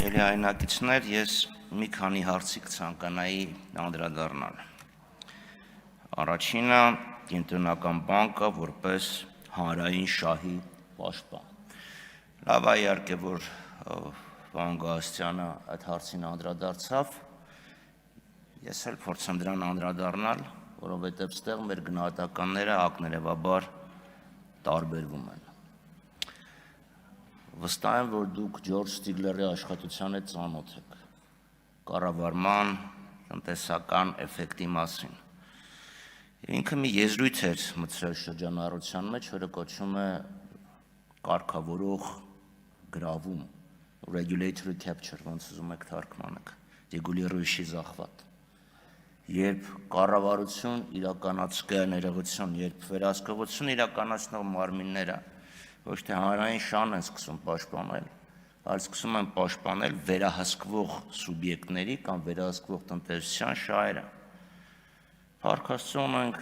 Երեայնակիցներ, ես մի քանի հարցի կցանկանայի անդրադառնալ։ Առաջինը Կենտրոնական բանկը որպես հանրային շահի պաշտպան։ Լավ է իհարկե, որ պարոն Գալստյանը այդ հարցին անդրադարձավ։ Ես էլ փորձեմ դրան անդրադառնալ, որովհետև ստեղ մեր գնահատականները ակներևաբար տարբերվում են։ Վստահ եմ, որ դուք Ջորջ Ստիգլերի աշխատության հետ ծանոթ եք կառավարման տնտեսական էֆեկտի մասին։ Ինքը մի եզրույթ էր մտցրել շրջանառության մեջ, որը կոչվում է կարգավորող գրավում, regulatory capture, ոնց ուզում եք թարգմանեք, ռեգուլირующий захват։ Երբ կառավարություն իրականացնող ներողություն, երբ վերահսկողություն իրականացնող մարմինները ոչ թե հանրային շահն են սկսում պաշտպանել, այլ սկսում են պաշտպանել վերահսկվող սուբյեկտների կամ վերահսկվող տնտեսության շահերը։ Փառք Աստծո, մենք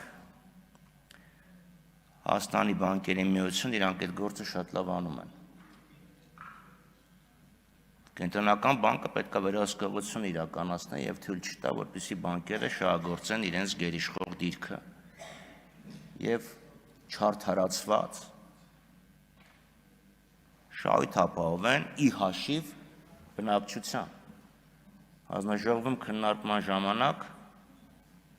Հայաստանի բանկերի միություն իրանք այդ գործը շատ լավ անում են։ Կենտրոնական բանկը պետք է վերահսկողություն իրականացնի եւ թույլ չտա, որպեսզի բանկերը շահագործեն իրենց գերիշխող դիրքը եւ չարդարացված շահույթ ապահովեն ի հաշիվ բնակչության։ Հանձնաժողովում քննարկման ժամանակ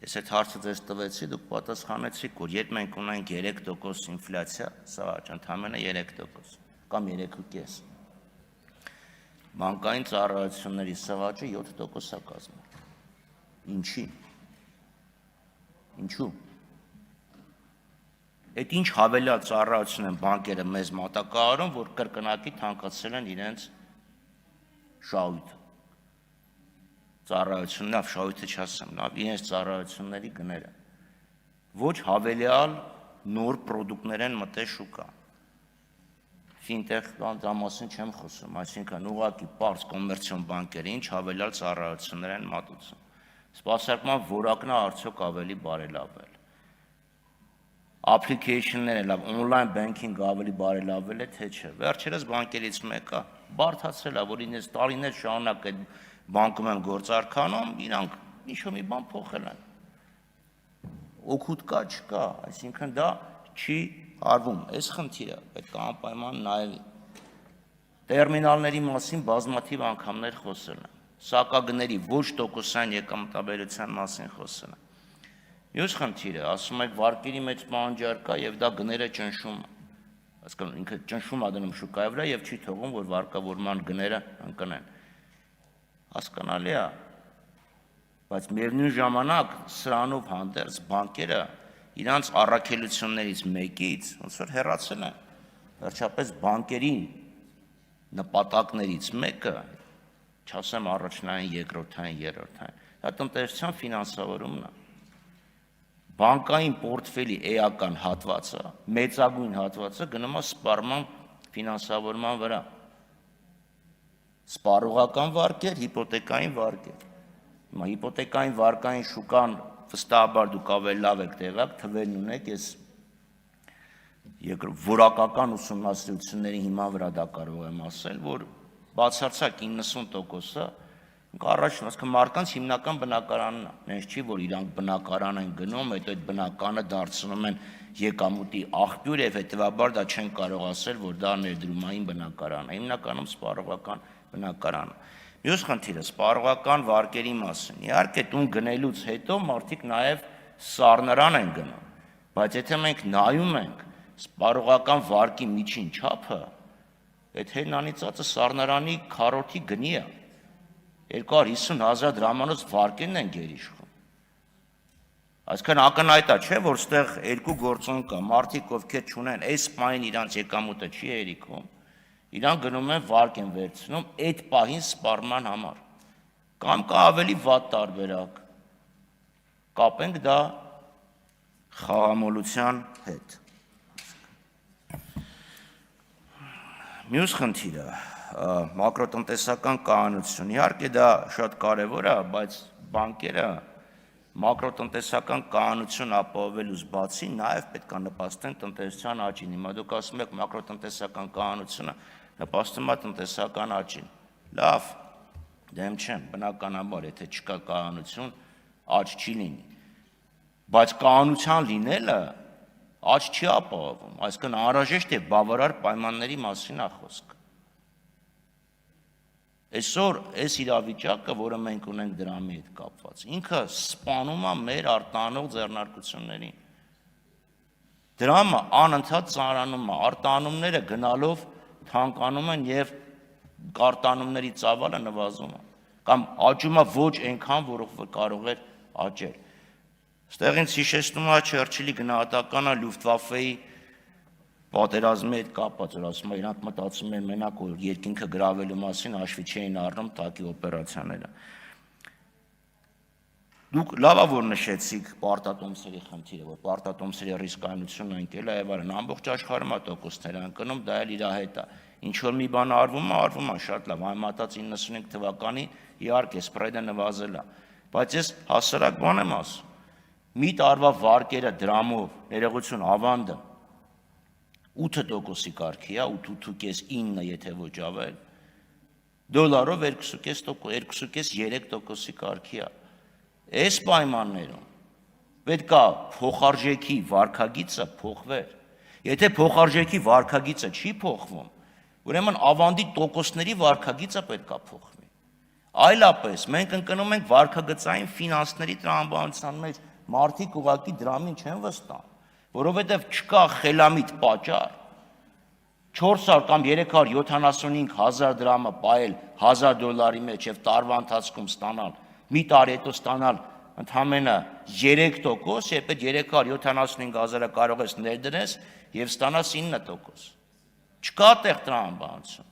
ես այդ հարցը ձեզ տվեցի, դուք պատասխանեցիք, որ երբ մենք ունենք 3% ինֆլյացիա, սա ընդամենը 3% կամ 3.5, բանկային ծառայությունների սղաճը 7% է կազմում։ Ինչի՞։ Ինչու՞։ Այդ ինչ հավելյալ ծառայություն են բանկերը մեզ մատակարարում, որ կրկնակի թանկացրել են իրենց շահույթը։ Ծառայությունն լավ, շահույթը չասեմ, լավ, իրենց ծառայությունների գները։ Ոչ հավելյալ նոր պրոդուկտներ են մտել շուկա։ Ֆինտեխ դրա մասին չեմ խոսում, այսինքն ուղղակի պարզ կոմերցիոն բանկերը ինչ հավելյալ ծառայություններ են մատուցում։ Սպասարկման որակն է արդյոք ավելի բարելավել։ Application-ները լավ, on-line banking ավելի բարելավել է, թե չէ։ Վերջերս բանկերից մեկը բարդացրել է, որ ինձ տարիներ շարունակ այդ բանկում եմ գործարքանում, իրանք ինչ-որ մի բան փոխել են։ Օգուտ կա, չկա, այսինքն դա չի արվում։ Այս խնդիրը պետք է անպայման նայվի։ Տերմինալների մասին բազմաթիվ անգամներ խոսել են։ Սակագների ոչ տոկոսային եկամտաբերության մասին խոսել են։ Մյուս խնդիրը, ասում եք, վարկերի մեջ պահանջարկ կա եւ դա գները ճնշում է։ Հասկանում, ինքը ճնշում է դնում շուկայի վրա եւ չի թողում, որ վարկավորման գները ընկնեն։ Հասկանալի է, բայց միևնույն ժամանակ սրանով հանդերձ բանկերը իրանց առաքելություններից մեկից ոնց որ հեռացել են։ Վերջապես բանկերի նպատակներից մեկը, չասեմ առաջնային, երկրորդային, երրորդային, դա տնտեսության ֆինանսավորումն է։ Բանկային պորտֆելի էական հատվածը, մեծագույն հատվածը գնում է սպառման ֆինանսավորման վրա։ Սպառողական վարկեր, հիպոթեկային վարկեր։ Հիմա հիպոթեկային վարկային շուկան վստահաբար դուք ավելի լավ եք տեղյակ, թվերն ունեք, ես որակական ուսումնասիրությունների հիման վրա դա կարող եմ ասել, որ բացարձակ 90%-ը առաջին, ասկան մարդկանց հիմնական բնակարանն է, նենց չի, որ իրանք բնակարան են գնում, այդ բնականը դարձնում են եկամուտի աղբյուր եւ հետեւաբար դա չեն կարող ասել, որ դա ներդրումային բնակարան է, հիմնականում սպառողական բնակարան է։ Մյուս խնդիրը սպառողական վարկերի մասին։ Իհարկե տուն գնելուց հետո մարդիկ նաեւ սառնարան են գնում, բայց եթե մենք նայում ենք սպառողական վարկի միջին չափը, այդ հերնանիծածը սառնարանի քառորդի գնի է։ 250,000 դրամանոց վարկերն են գերիշխում։ Այսքան ակնհայտ է, չէ, որ ստեղ երկու գործոն կա, մարդիկ ովքեր չունեն, այս պահին իրանց եկամուտը չի հերիքում, իրանք գնում են վարկ են վերցնում այդ պահին սպառման համար։ Կամ կա ավելի վատ տարբերակ։ Կապենք դա խաղամոլության հետ։ Մյուս խնդիրը մակրոտնտեսական կայունություն, իհարկե դա շատ կարևոր է, բայց բանկերը մակրոտնտեսական կայունություն ապահովելուց բացի նաև պետք է նպաստեն տնտեսության աճին։ Հիմա դուք ասում եք մակրոտնտեսական կայունությունը նպաստում է տնտեսական աճին։ Լավ, Դեմ չեմ, բնականաբար, եթե չկա կայունություն, աճ չի լինի։ Բայց կայունության լինելը աճ չի ապահովում, այսինքն անհրաժեշտ է բավարար պայմանների մասին է խոսքը։ Այսօր այս իրավիճակը, որը մենք ունենք դրամի հետ կապված, ինքը սպանում է մեր արտանող ձեռնարկություններին։ Դրամը անընդհատ ծանրանում է, արտանումները գնալով թանկանում են եւ արտանումների ծավալը նվազում է, կամ աճում է ոչ այնքան, որով կարող էր աճել։ Ստեղ ինձ հիշեցնում է Չերչիլի գնահատականը Լյուֆտվաֆեի պատերազմի հետ կապված, որ ասում է, իրանք մտածում են մենակ որ երկինքը գրավելու մասին հաշվի չէին առնում ՏԱԿ-ի օպերացիաները։ Դուք լավ որ նշեցիք պարտատոմսերի խնդիրը, որ պարտատոմսերի ռիսկայնությունը ընկել է եւ այլն, ամբողջ աշխարհում է տոկոսներ ընկնում, դա էլ իր հետ է։ Ինչ որ մի բան արվում է շատ լավ, համեմատած 95 թվականի իհարկե սպրեդը նվազել է, բայց ես հասարակ բան եմ ասում։ Մի տարվա վարկերը դրամով, ներողություն, ավանդը 8%-ի կարգի է, 8.5-9, եթե ոչ ավել, դոլարով 2.5-3%-ի կարգի է։ Այս պայմաններում պետք է փոխարժեքի վարկագիծը փոխվեր։ Եթե փոխարժեքի վարկագիծը չի փոխվում, ուրեմն ավանդի տոկոսների վարկագիծը պետք է փոխվի։ Այլապես մենք ընկնում ենք վարկագծային ֆինանսների տրամաբանության մեջ, մարդիկ ուղղակի դրամին չեն վստահ, որովհետև չկա խելամիտ պատճառ 400 կամ 375,000 դրամը պահել $1000 մեջ եւ տարվա ընթացքում ստանալ, մի տարի հետո ստանալ ընդամենը 3%, երբ այդ 375,000-ը կարող ես ներդրես եւ ստանաս 9%։ Չկա տեղ տրամաբանություն։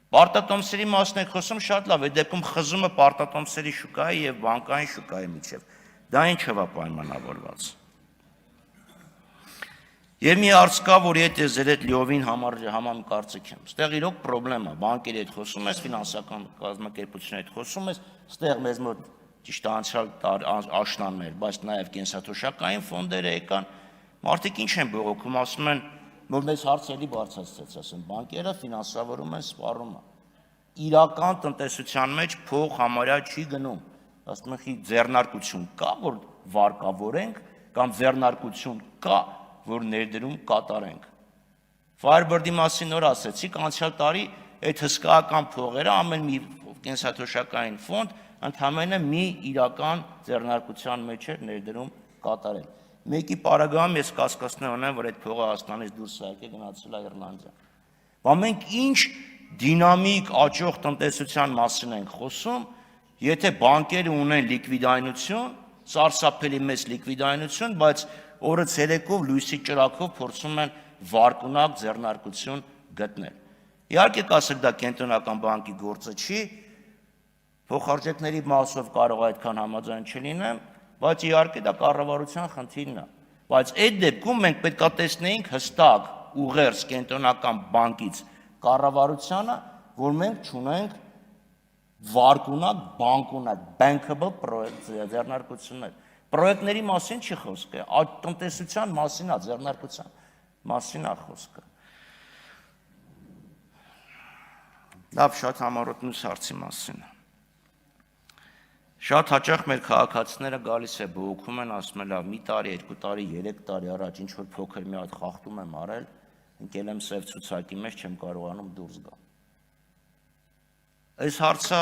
Պարտատոմսերի մասն եք խոսում շատ լավ, այդ դեպքում խզումը պարտատոմսերի շուկայի եւ բանկային շուկայի միջեւ։ Դա ինչով է պայմանավորված։ Եվ մի հարց կա, որ եթե ձեր հետ լիովին համակարծիք եմ, ստեղ իրոք պրոբլեմ է, բանկերի հետ խոսում ես, ֆինանսական կազմակերպությունների հետ խոսում ես, ստեղ մեզ մոտ ճիշտ անցյալ աշնաններ, բայց նաև կենսաթոշակային ֆոնդերը եկան, մարդիկ ինչ են բողոքում, ասում են, որ մեզ հարցերի բարձրացրեց, ասում, բանկերը ֆինանսավորում են սպառումը։ Իրական տնտեսության մեջ փող համարյա չի գնում, ասում են, ձեռնարկություն կա, որ վարկավորենք, կամ ձեռնարկություն կա, որ ներդրում կատարենք։ Firebird-ի մասին նոր ասեցիք, անցյալ տարի այդ հսկայական փողերը ամեն մի կենսաթոշակային ֆոնդ ընդհանրապես մի իրական ձեռնարկության մեջ էր ներդրում կատարել։ Մեկի պարագայում ես կասկածներ ունեմ, որ այդ փողը Հայաստանից դուրս եկել գնացել է Իռլանդիա։ Բայց մենք ինչ դինամիկ աճող տնտեսության մասին ենք խոսում, եթե բանկերը ունեն լիկվիդայնություն, սարսափելի մեծ լիկվիդայնություն, բայց օրը ցերեկով լույսի ճրակով փորձում են վարկունակ ձեռնարկություն գտնել։ Իհարկե կասեք դա կենտրոնական բանկի գործը չի, փոխարժեքների մասով կարող այդքան համաձայն չլինեմ, բայց իհարկե դա կառավարության խնդիրն է։ Բայց այդ դեպքում մենք պետք է տեսնեինք հստակ ուղերձ կենտրոնական բանկից կառավարությանը, որ մենք չունենք վարկունակ, բանկունակ, bankable ձեռնարկություններ։ Պրոյեկտների մասին չի խոսքը, տնտեսության մասին է, ձեռնարկության մասին է խոսքը։ Լավ, շատ համառոտ մյուս հարցի մասին։ Շատ հաճախ մեր քաղաքացիները գալիս է բողոքում են, ասում են, լավ, մի տարի, 2 տարի, 3 տարի առաջ ինչ որ փոքր մի հատ խախտում եմ արել, ընկել եմ սև ցուցակի մեջ, չեմ կարողանում դուրս գալ։ Այս հարցը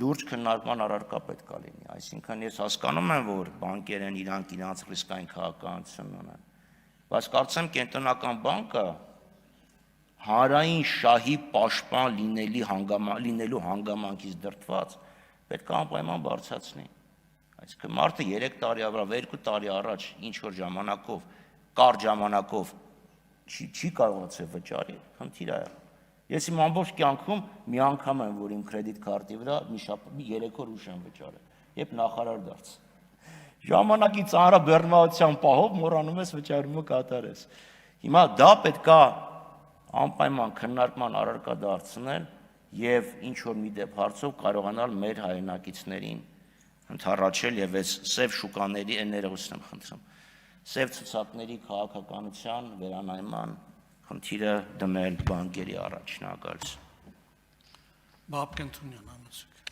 լուրջ քննարկման առարկա պետք է լինի, այսինքն ես հասկանում եմ, որ բանկերն են իրանք ռիսկային քաղաքականություն ունեն, բայց կարծեմ կենտրոնական բանկը հանրային շահի պաշտպան լինելու հանգամանքից դրդված պետք է անպայման բարձրացնի։ Այսինքն մարդը 3 տարի ավրա, 2 տարի առաջ ինչ որ ժամանակով, կարճ ժամանակով չի կարողացել վճարել, խնդիր է եղել։ Ես իմ ամբողջ կյանքում մի անգամ եմ, որ իմ կրեդիտ քարտի վրա մի 3 օր ուշ եմ վճարել, երբ նախարար դարձա։ Ժամանակի ծանրաբեռնվածության պահով մոռանում ես վճարումը կատարես։ Հիմա դա պետք է անպայման քննարկման առարկա դարձնել եւ ինչ որ մի դեպ հարցով կարողանալ մեր հայրենակիցներին ընդառաջել եւ այս սև շուկաների ներողություն եմ խնդրում, սև ցուցակների քաղաքականության վերանայման խնդիրը դնել բանկերի առաջ, շնորհակալություն։ Բաբկեն Թունյան անացուկ։